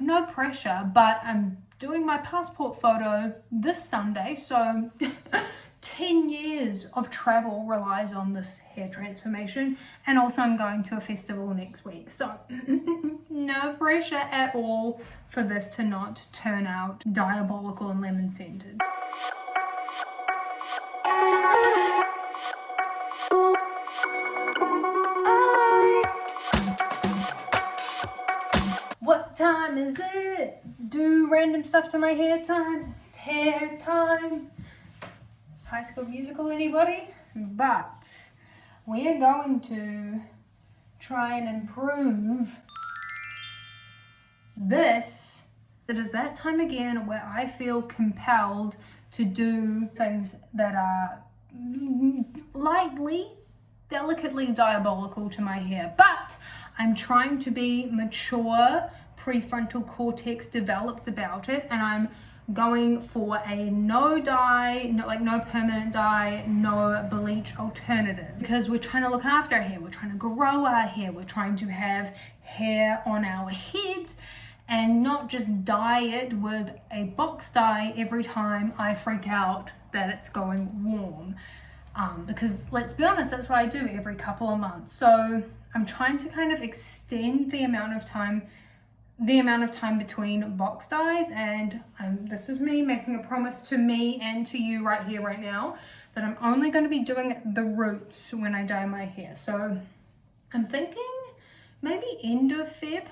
no pressure, but I'm doing my passport photo this Sunday, so 10 years of travel relies on this hair transformation, and also I'm going to a festival next week, so no pressure at all for this to not turn out diabolical and lemon scented. What time is it? Do random stuff to my hair time. It's hair time. High School Musical, anybody? But we are going to try and improve this. It is that time again where I feel compelled to do things that are lightly, delicately diabolical to my hair. But I'm trying to be mature, prefrontal cortex developed about it, and I'm going for a no dye, no permanent dye, no bleach alternative, because we're trying to look after our hair, we're trying to grow our hair, we're trying to have hair on our head and not just dye it with a box dye every time I freak out that it's going warm. Because let's be honest, that's what I do every couple of months. So I'm trying to kind of extend the amount of time between box dyes, and this is me making a promise to me and to you right here, right now, that I'm only going to be doing the roots when I dye my hair. So I'm thinking maybe end of Feb,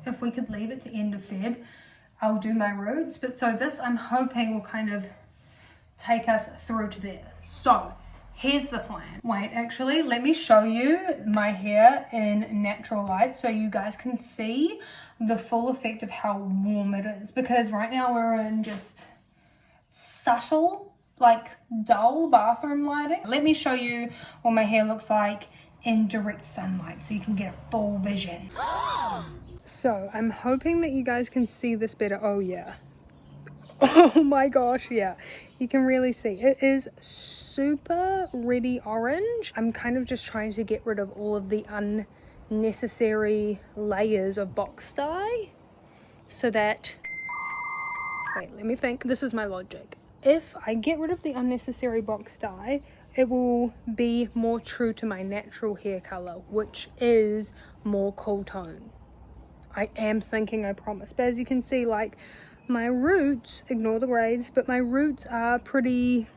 if we could leave it to end of Feb, I'll do my roots. But so this, I'm hoping, will kind of take us through to there. So here's the plan. Wait, actually, let me show you my hair in natural light so you guys can see the full effect of how warm it is, because right now we're in just subtle, like dull bathroom lighting. Let me show you what my hair looks like in direct sunlight so you can get a full vision. So I'm hoping that you guys can see this better. Oh yeah. Oh my gosh, yeah. You can really see. It is super reddy orange. I'm kind of just trying to get rid of all of the unnecessary layers of box dye so that, wait, let me think. This is my logic. If I get rid of the unnecessary box dye, it will be more true to my natural hair color, which is more cool tone. I am thinking, I promise. But as you can see, like, my roots, ignore the braids, but my roots are pretty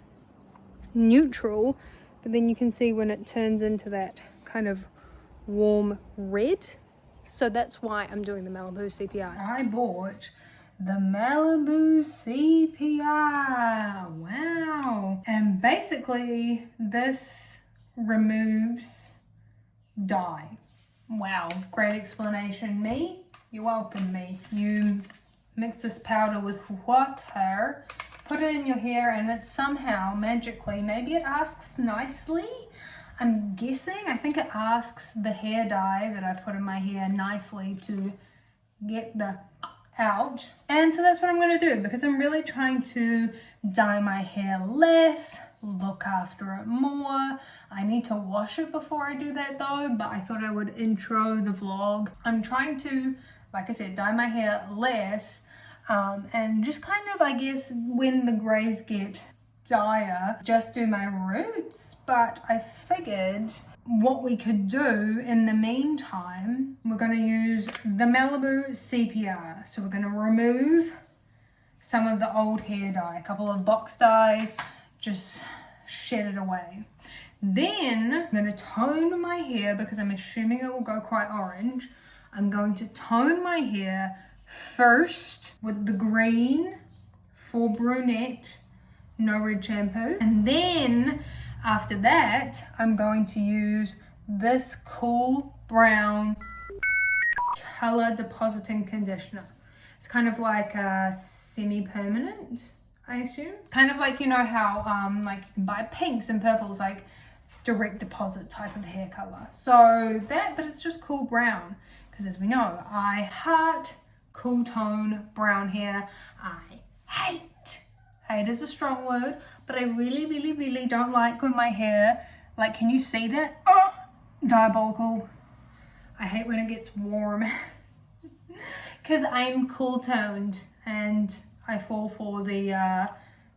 neutral. But then you can see when it turns into that kind of warm red. So that's why I'm doing the Malibu CPI. I bought the Malibu CPI. Wow. And basically this removes dye. Wow, great explanation. Me? You're welcome, me. You mix this powder with water, put it in your hair, and it somehow magically, maybe it asks nicely, I'm guessing, I think it asks the hair dye that I put in my hair nicely to get the out. And so that's what I'm going to do, because I'm really trying to dye my hair less, look after it more. I need to wash it before I do that though, but I thought I would intro the vlog. I'm trying to, like I said, dye my hair less, and just kind of, I guess, when the grays get dire, just do my roots. But I figured what we could do in the meantime, we're going to use the Malibu CPR. So we're going to remove some of the old hair dye, a couple of box dyes, just shed it away. Then I'm going to tone my hair, because I'm assuming it will go quite orange. I'm going to tone my hair first with the green for brunette, no red shampoo. And then after that, I'm going to use this cool brown color depositing conditioner. It's kind of like a semi-permanent, I assume. Kind of like, you know how like you can buy pinks and purples, like direct deposit type of hair color. So that, but it's just cool brown, because as we know, I heart cool tone brown hair. I hate is a strong word, but I really don't like when my hair, like, can you see that? Oh, diabolical. I hate when it gets warm. because I'm cool toned and I fall for the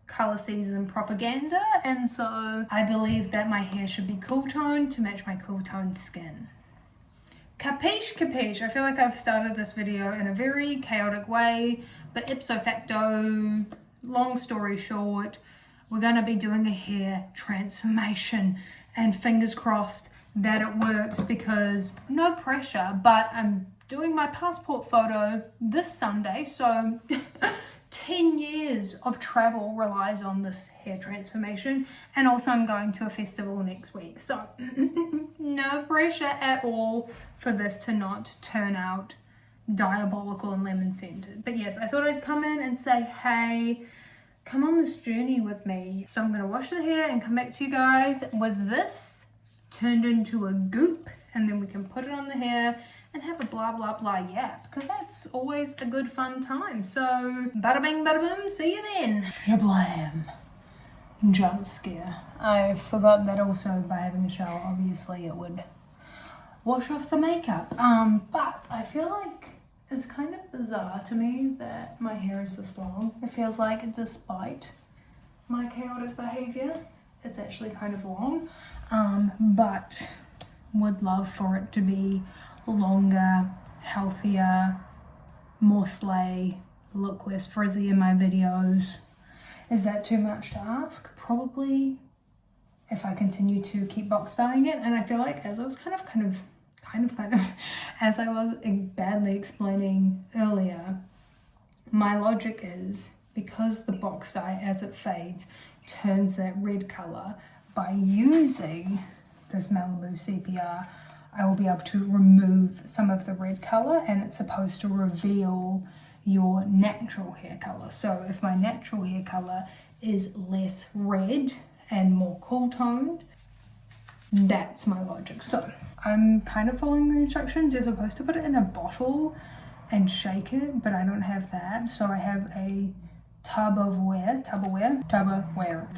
color season propaganda, and so I believe that my hair should be cool toned to match my cool toned skin. Capiche, capiche. I feel like I've started this video in a very chaotic way, but ipso facto, long story short, we're gonna be doing a hair transformation, and fingers crossed that it works, because no pressure, but I'm doing my passport photo this Sunday, so 10 years of travel relies on this hair transformation, and also I'm going to a festival next week, so no pressure at all for this to not turn out diabolical and lemon scented. But yes, I thought I'd come in and say, hey, come on this journey with me. So I'm going to wash the hair and come back to you guys with this turned into a goop, and then we can put it on the hair and have a blah blah blah yap, because that's always a good fun time. So bada bing bada boom, see you then. Shablam. Jump scare. I forgot that also by having a shower obviously it would wash off the makeup, but I feel like it's kind of bizarre to me that my hair is this long. It feels like, despite my chaotic behavior, it's actually kind of long, but would love for it to be longer, healthier, more slay, look less frizzy in my videos. Is that too much to ask? Probably, if I continue to keep box dyeing it. And I feel like, as I was kind of as I was badly explaining earlier, my logic is, because the box dye as it fades turns that red color, by using this Malibu CPR I will be able to remove some of the red color, and it's supposed to reveal your natural hair color. So if my natural hair color is less red and more cool toned, that's my logic. So I'm kind of following the instructions. You're supposed to put it in a bottle and shake it, but I don't have that. So I have a Tupperware,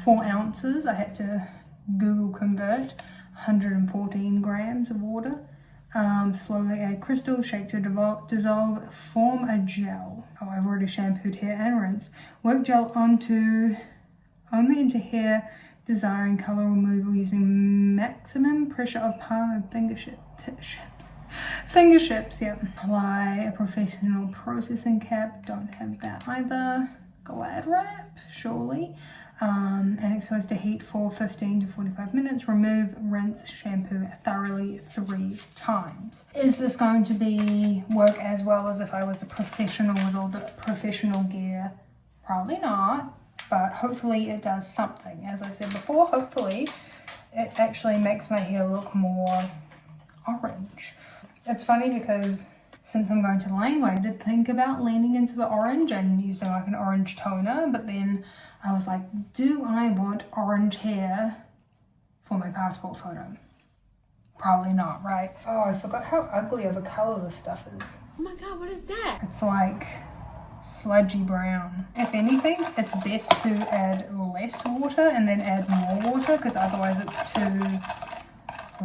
4 ounces. I had to Google convert. 114 grams of water. Slowly add crystal, shake to dissolve, form a gel. Oh, I've already shampooed hair and rinsed. Work gel only into hair, desiring color removal using maximum pressure of palm and fingerships, yep. Apply a professional processing cap, don't have that either. Glad wrap, surely. And exposed to heat for 15 to 45 minutes. Remove, rinse, shampoo thoroughly 3 times. Is this going to work as well as if I was a professional with all the professional gear? Probably not, but hopefully it does something. As I said before, hopefully it actually makes my hair look more orange. It's funny because since I'm going to the laneway, I did think about leaning into the orange and using like an orange toner, but then I was like, do I want orange hair for my passport photo? Probably not, right? Oh, I forgot how ugly of a color this stuff is. Oh my god, what is that? It's like sludgy brown. If anything, it's best to add less water and then add more water, because otherwise it's too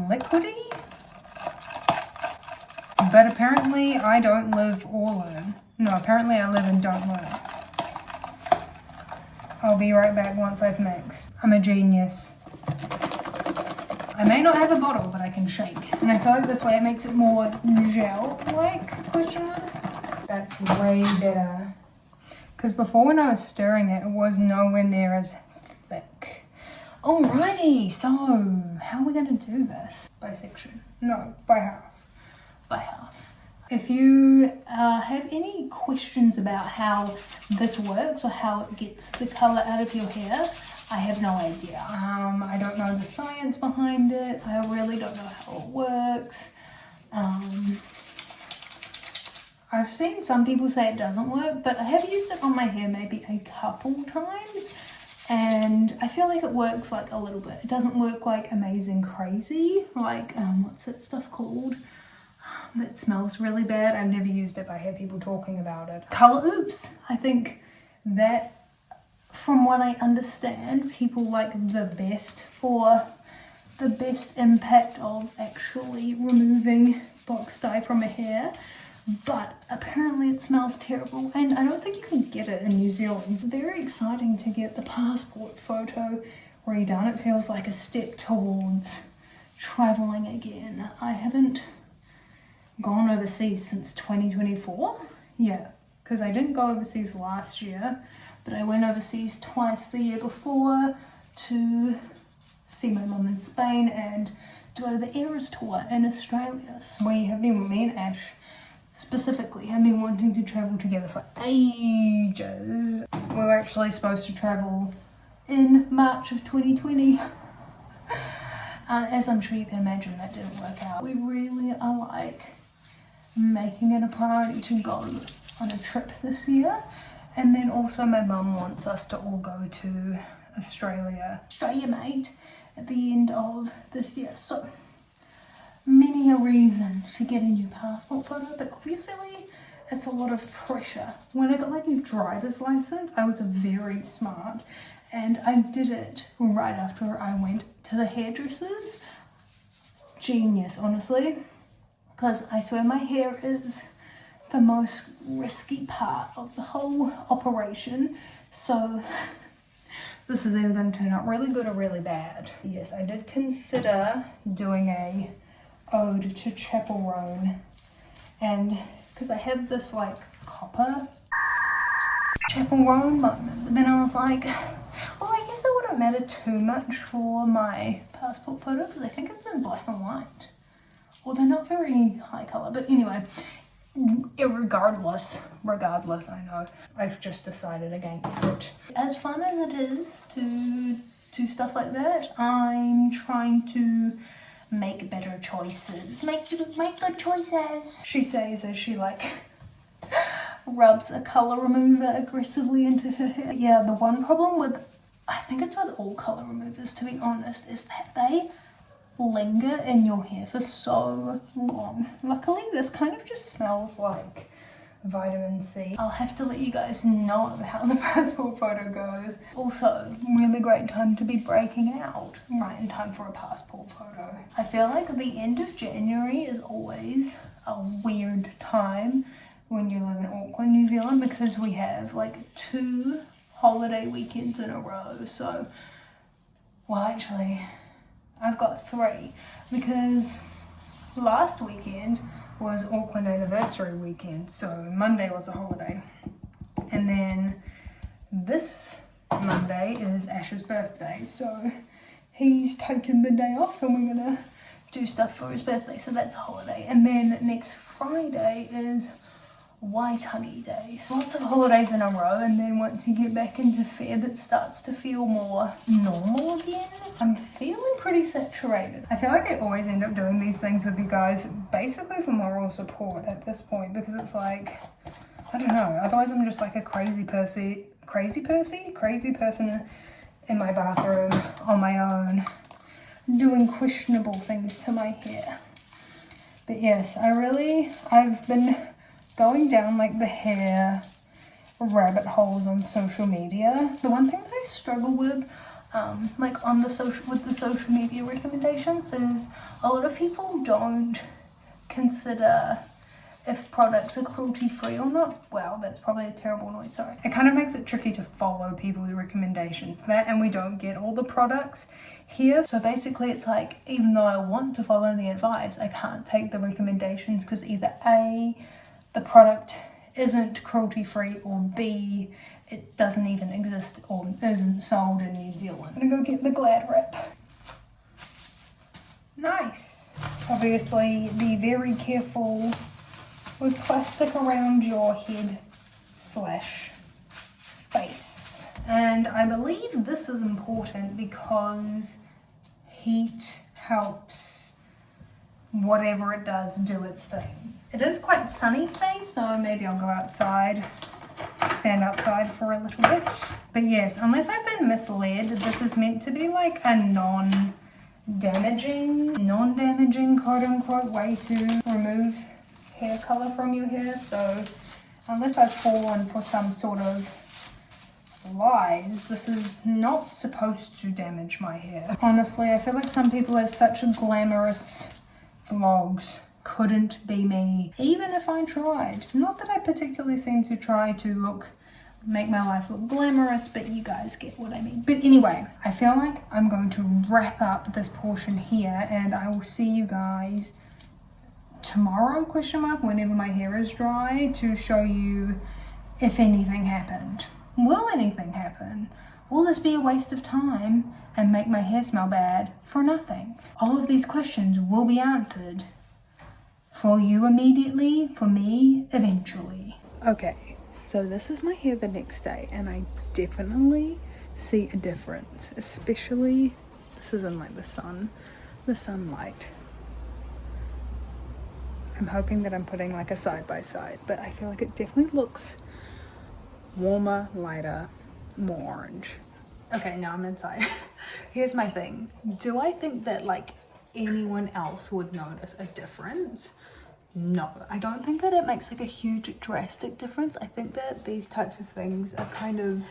liquidy. But apparently I don't live or learn. No, apparently I live and don't learn. I'll be right back once I've mixed. I'm a genius. I may not have a bottle, but I can shake. And I feel like this way it makes it more gel-like, question mark. That's way better. Because before, when I was stirring it, it was nowhere near as thick. Alrighty, so how are we gonna do this? By section? No, by half. By half. If you have any questions about how this works or how it gets the color out of your hair, I have no idea. I don't know the science behind it. I really don't know how it works. I've seen some people say it doesn't work, but I have used it on my hair maybe a couple times, and I feel like it works like a little bit. It doesn't work like amazing crazy, like what's that stuff called? That smells really bad. I've never used it, but I hear people talking about it. Color Oops. I think that, from what I understand, people like the best for the best impact of actually removing box dye from a hair but apparently it smells terrible, and I don't think you can get it in New Zealand. It's very exciting to get the passport photo redone. It feels like a step towards traveling again. I haven't gone overseas since 2024. Yeah, because I didn't go overseas last year, but I went overseas twice the year before to see my mum in Spain and to go to the Eras tour in Australia. So me and Ash specifically have been wanting to travel together for ages. We were actually supposed to travel in March of 2020. As I'm sure you can imagine, that didn't work out. We really are like making it a priority to go on a trip this year. And then also my mum wants us to all go to Australia, mate, at the end of this year. So many a reason to get a new passport photo, but obviously it's a lot of pressure. When I got my new driver's license, I was very smart and I did it right after I went to the hairdressers. Genius, honestly, because I swear my hair is the most risky part of the whole operation. So this is either going to turn out really good or really bad. Yes, I did consider doing a ode to Chapel Roan, and because I have this like copper Chapel Roan moment, but then I was like, well, I guess it wouldn't matter too much for my passport photo because I think it's in black and white, well, they're not very high color, but anyway, regardless, I know I've just decided against it. As fun as it is to do stuff like that, I'm trying to make better choices. Make good choices, she says as she like rubs a colour remover aggressively into her hair. Yeah, the one problem with, I think it's with all colour removers to be honest, is that they linger in your hair for so long. Luckily this kind of just smells like vitamin C. I'll have to let you guys know how the passport photo goes. Also, really great time to be breaking out right in time for a passport photo. I feel like the end of January is always a weird time when you live in Auckland, New Zealand, because we have like 2 holiday weekends in a row. So, well actually, I've got 3 because last weekend was Auckland anniversary weekend, so Monday was a holiday, and then this Monday is Ash's birthday, so he's taken the day off and we're gonna do stuff for his birthday, so that's a holiday. And then next Friday is Waitangi Day. So lots of holidays in a row, and then once you get back into Feb it starts to feel more normal again. I'm feeling pretty saturated. I feel like I always end up doing these things with you guys basically for moral support at this point, because it's like, I don't know, otherwise I'm just like a crazy person in my bathroom on my own doing questionable things to my hair. But yes, I've been going down like the hair rabbit holes on social media. The one thing that I struggle with, like on the social media recommendations, is a lot of people don't consider if products are cruelty free or not. Wow, that's probably a terrible noise, sorry. It kind of makes it tricky to follow people's recommendations. That, and we don't get all the products here. So basically it's like, even though I want to follow the advice, I can't take the recommendations because either A, the product isn't cruelty free, or B, it doesn't even exist or isn't sold in New Zealand. I'm gonna go get the Glad wrap. Nice. Obviously be very careful with plastic around your head / face. And I believe this is important because heat helps whatever it does do its thing. It is quite sunny today, so maybe I'll go outside, stand outside for a little bit. But yes, unless I've been misled, this is meant to be like a non-damaging quote-unquote way to remove hair color from your hair. So unless I've fallen for some sort of lies, this is not supposed to damage my hair. Honestly, I feel like some people have such glamorous vlogs couldn't be me, even if I tried. Not that I particularly seem to try to make my life look glamorous, but you guys get what I mean. But anyway, I feel like I'm going to wrap up this portion here, and I will see you guys tomorrow, whenever my hair is dry, to show you if anything happened. Will anything happen? Will this be a waste of time and make my hair smell bad for nothing? All of these questions will be answered for you immediately, for me eventually. Okay, so this is my hair the next day, and I definitely see a difference, especially this is in like the sunlight. I'm hoping that I'm putting like a side by side, but I feel like it definitely looks warmer, lighter, more orange. Okay, now I'm inside. Here's my thing. Do I think that like anyone else would notice a difference? No, I don't think that it makes like a huge drastic difference. I think that these types of things are kind of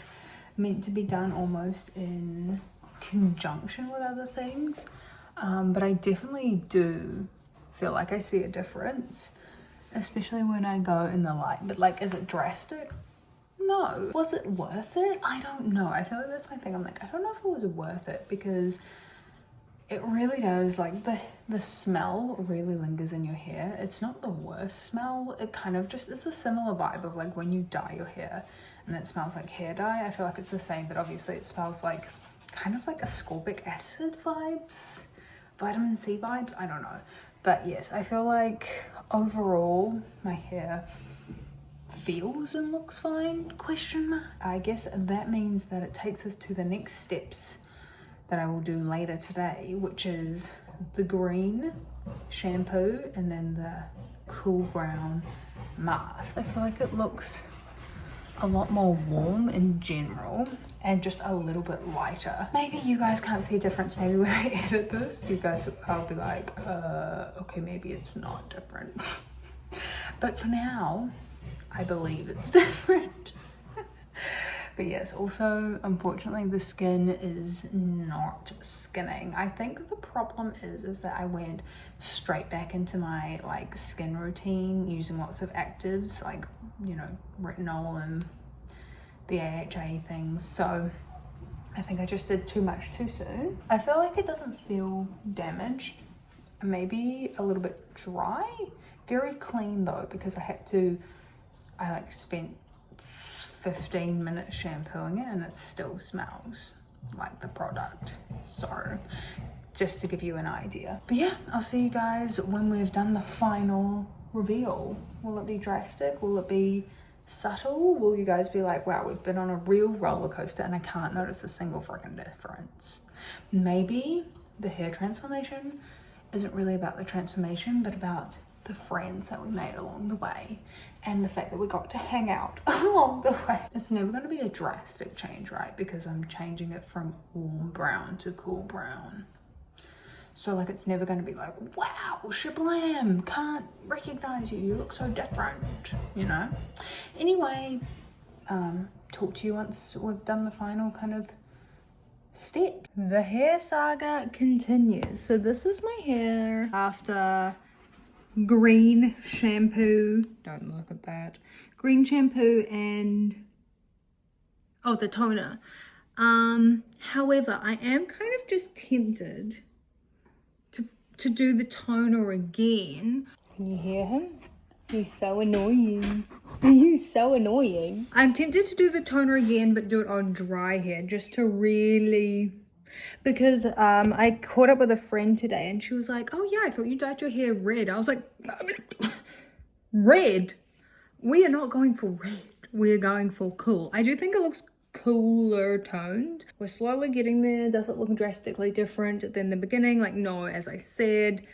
meant to be done almost in conjunction with other things, but I definitely do feel like I see a difference, especially when I go in the light. But like, is it drastic? No. Was it worth it? I don't know. I feel like that's my thing. I'm like, I don't know if it was worth it, because it really does, like the smell really lingers in your hair. It's not the worst smell. It kind of just, it's a similar vibe of like when you dye your hair and it smells like hair dye. I feel like it's the same, but obviously it smells like kind of like ascorbic acid vibes, vitamin C vibes, I don't know. But yes, I feel like overall my hair feels and looks fine, question mark. I guess that means that it takes us to the next steps that I will do later today, which is the green shampoo and then the cool brown mask. I feel like it looks a lot more warm in general and just a little bit lighter. Maybe you guys can't see a difference. Maybe when I edit this, you guys, I'll be like, okay, maybe it's not different. But for now, I believe it's different. But yes, also, unfortunately, the skin is not skinning. I think the problem is that I went straight back into my like skin routine using lots of actives, like, you know, retinol and the AHA things. So I think I just did too much too soon. I feel like it doesn't feel damaged. Maybe a little bit dry. Very clean though, because I like spent 15 minutes shampooing it and it still smells like the product. So just to give you an idea. But yeah, I'll see you guys when we've done the final reveal. Will it be drastic? Will it be subtle? Will you guys be like, wow, we've been on a real roller coaster and I can't notice a single freaking difference? Maybe the hair transformation isn't really about the transformation, but about the friends that we made along the way and the fact that we got to hang out along the way. It's never going to be a drastic change, right? Because I'm changing it from warm brown to cool brown. So like, it's never going to be like, wow, shablam, can't recognize you, you look so different, you know? Anyway, talk to you once we've done the final kind of step. The hair saga continues. So this is my hair after green shampoo. Don't look at that. Green shampoo and the toner. However, I am kind of just tempted to do the toner again. Can you hear him? He's so annoying. He's so annoying. I'm tempted to do the toner again, but do it on dry hair, just to really, because I caught up with a friend today and she was like, oh yeah, I thought you dyed your hair red. I was like, red? We are not going for red. We're going for cool. I do think it looks cooler toned. We're slowly getting there. Does it look drastically different than the beginning? Like, no, as I said,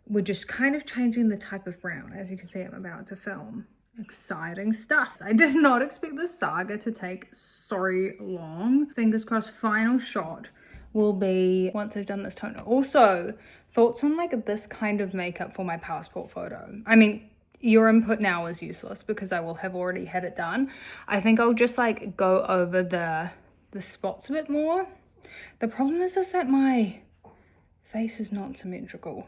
we're just kind of changing the type of brown. As you can see, I'm about to film. Exciting stuff. I did not expect this saga to take so long. Fingers crossed, final shot will be once I've done this toner. Also, thoughts on like this kind of makeup for my passport photo. I mean, your input now is useless because I will have already had it done. I think I'll just like go over the spots a bit more. The problem is that my face is not symmetrical.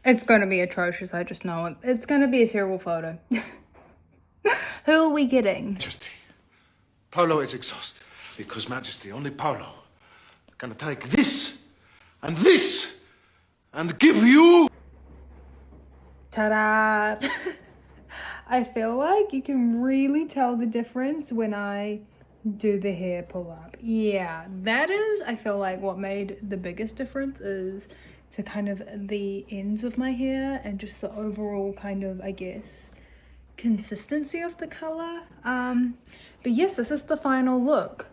It's going to be atrocious, I just know it. It's going to be a terrible photo. Who are we getting? Majesty, Polo is exhausted because, Majesty, only Polo can take this and give you. Ta-da! I feel like you can really tell the difference when I do the hair pull up. Yeah, that is, I feel like what made the biggest difference is to kind of the ends of my hair and just the overall kind of, I guess, consistency of the color. But yes, this is the final look.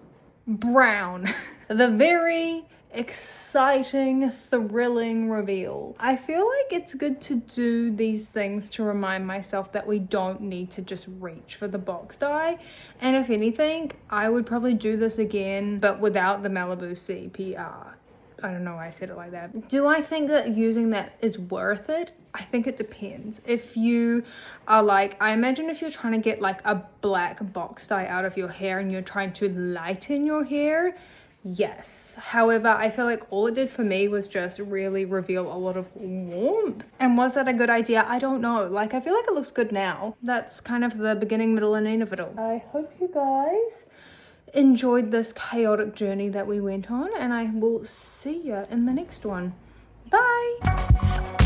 Brown. The very exciting, thrilling reveal. I feel like it's good to do these things to remind myself that we don't need to just reach for the box dye. And if anything, I would probably do this again, but without the Malibu CPR. I don't know why I said it like that. Do I think that using that is worth it? I think it depends. If you are like, I imagine if you're trying to get like a black box dye out of your hair and you're trying to lighten your hair, yes. However, I feel like all it did for me was just really reveal a lot of warmth. And was that a good idea? I don't know. Like, I feel like it looks good now. That's kind of the beginning, middle, and end of it all. I hope you guys enjoyed this chaotic journey that we went on, and I will see you in the next one. Bye!